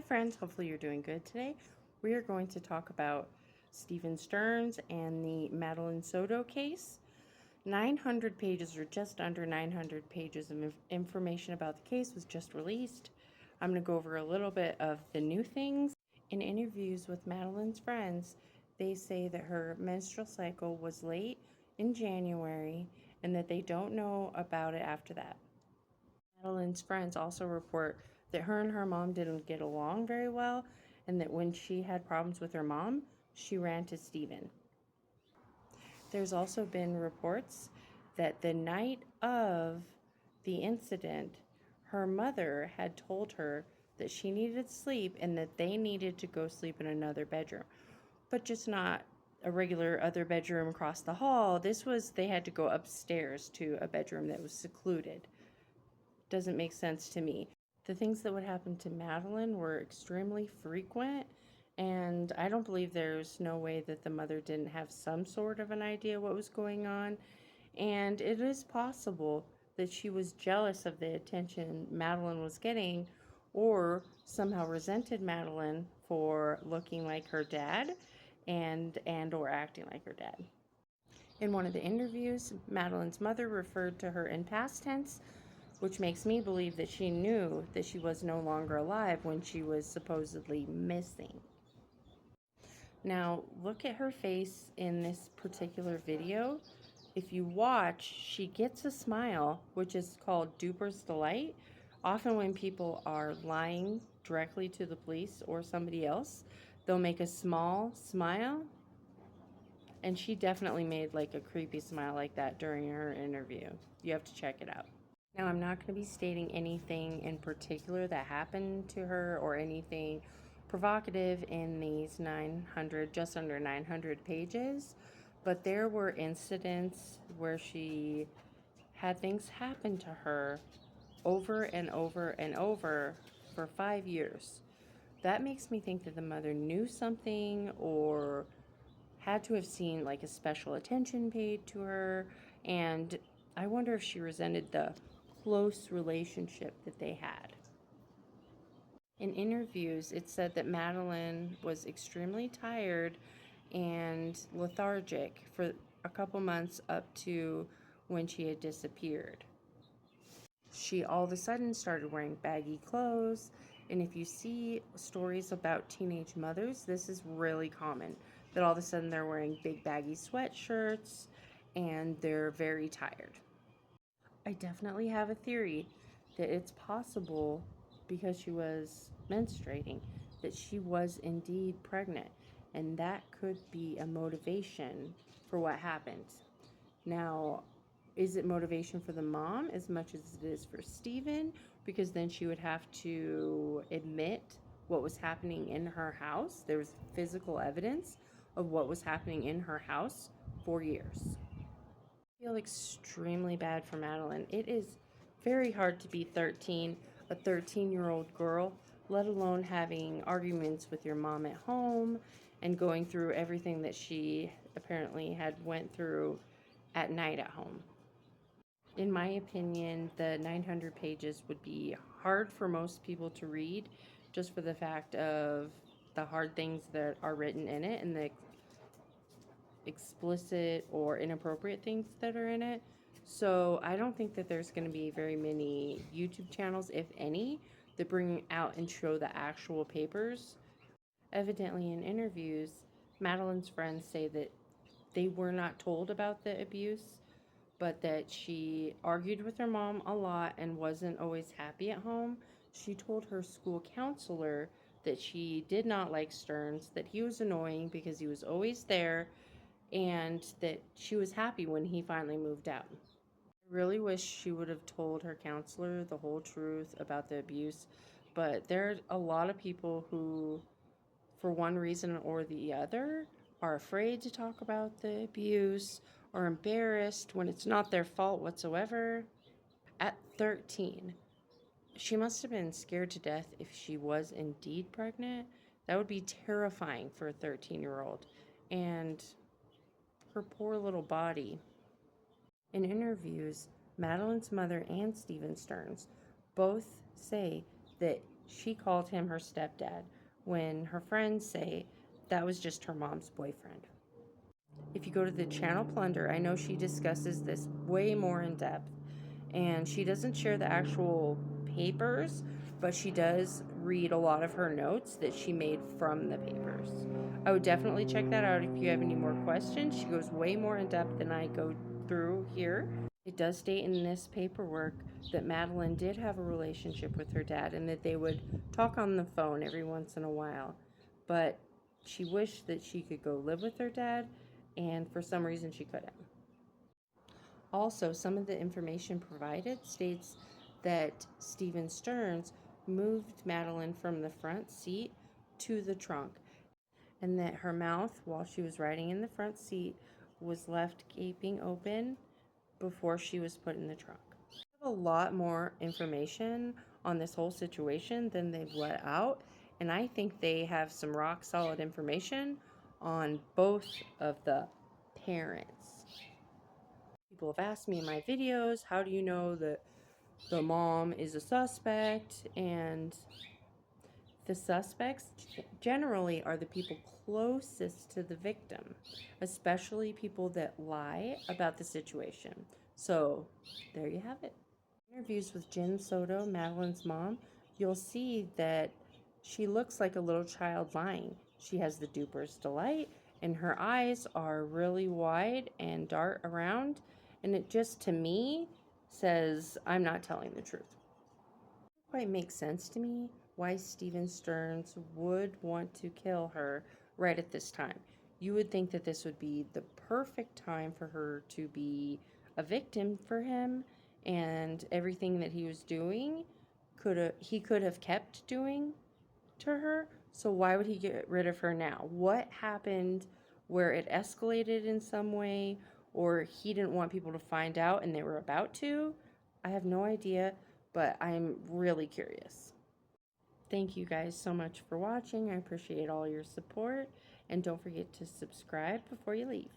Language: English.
friends, hopefully you're doing good today. We are going to talk about Stephen Stearns and the Madeline Soto case. 900 pages, or just under 900 pages of information about the case was just released. I'm going to go over a little bit of the new things. In interviews with Madeline's friends, they say that her menstrual cycle was late in January and that they don't know about it after that. Madeline's friends also report that her and her mom didn't get along very well, and that when she had problems with her mom, she ran to Stephen. There's also been reports that the night of the incident, her mother had told her that she needed sleep and that they needed to go sleep in another bedroom, but just not a regular other bedroom across the hall. They had to go upstairs to a bedroom that was secluded. Doesn't make sense to me. The things that would happen to Madeline were extremely frequent, and I don't believe there's no way that the mother didn't have some sort of an idea what was going on. And it is possible that she was jealous of the attention Madeline was getting, or somehow resented Madeline for looking like her dad and or acting like her dad. In one of the interviews, Madeline's mother referred to her in past tense, which makes me believe that she knew that she was no longer alive when she was supposedly missing. Now, look at her face in this particular video. If you watch, she gets a smile, which is called duper's delight. Often when people are lying directly to the police or somebody else, they'll make a small smile, and she definitely made like a creepy smile like that during her interview. You have to check it out. Now, I'm not going to be stating anything in particular that happened to her or anything provocative in these just under 900 pages, but there were incidents where she had things happen to her over and over and over for 5 years. That makes me think that the mother knew something or had to have seen like a special attention paid to her, and I wonder if she resented the close relationship that they had. In interviews, it said that Madeline was extremely tired and lethargic for a couple months up to when she had disappeared. She all of a sudden started wearing baggy clothes, and if you see stories about teenage mothers, this is really common, that all of a sudden they're wearing big baggy sweatshirts and they're very tired. I definitely have a theory that it's possible, because she was menstruating, that she was indeed pregnant, and that could be a motivation for what happened. Now, is it motivation for the mom as much as it is for Stephen? Because then she would have to admit what was happening in her house. There was physical evidence of what was happening in her house for years. I feel extremely bad for Madeline. It is very hard to be 13, a 13-year-old girl, let alone having arguments with your mom at home and going through everything that she apparently had went through at night at home. In my opinion, the 900 pages would be hard for most people to read, just for the fact of the hard things that are written in it and the explicit or inappropriate things that are in it. So I don't think that there's going to be very many YouTube channels, if any, that bring out and show the actual papers. Evidently, in interviews, Madeline's friends say that they were not told about the abuse, but that she argued with her mom a lot and wasn't always happy at home. She told her school counselor that she did not like Stearns, that he was annoying because he was always there, and that she was happy when he finally moved out. I really wish she would have told her counselor the whole truth about the abuse, but there are a lot of people who, for one reason or the other, are afraid to talk about the abuse or embarrassed when it's not their fault whatsoever. At 13, she must have been scared to death if she was indeed pregnant. That would be terrifying for a 13-year-old. And her poor little body. In interviews, Madeline's mother and Stephen Stearns both say that she called him her stepdad, when her friends say that was just her mom's boyfriend. If you go to the channel Plunder, I know she discusses this way more in depth, and she doesn't share the actual papers, but she does read a lot of her notes that she made from the papers. I would definitely check that out if you have any more questions. She goes way more in depth than I go through here. It does state in this paperwork that Madeline did have a relationship with her dad and that they would talk on the phone every once in a while. But she wished that she could go live with her dad, and for some reason she couldn't. Also, some of the information provided states that Stephen Stearns moved Madeline from the front seat to the trunk, and that her mouth, while she was riding in the front seat, was left gaping open before she was put in the trunk. I have a lot more information on this whole situation than they've let out, and I think they have some rock solid information on both of the parents. People have asked me in my videos, how do you know that the mom is a suspect? And the suspects generally are the people closest to the victim, especially people that lie about the situation. So there you have it. Interviews with Jen Soto, Madeline's mom, you'll see that she looks like a little child lying. She has the duper's delight, and her eyes are really wide and dart around, and it just, to me, says, I'm not telling the truth. It quite makes sense to me why Stephen Stearns would want to kill her right at this time. You would think that this would be the perfect time for her to be a victim for him, and everything that he was doing he could have kept doing to her. So why would he get rid of her now? What happened where it escalated in some way, or he didn't want people to find out and they were about to? I have no idea, but I'm really curious. Thank you guys so much for watching. I appreciate all your support, and don't forget to subscribe before you leave.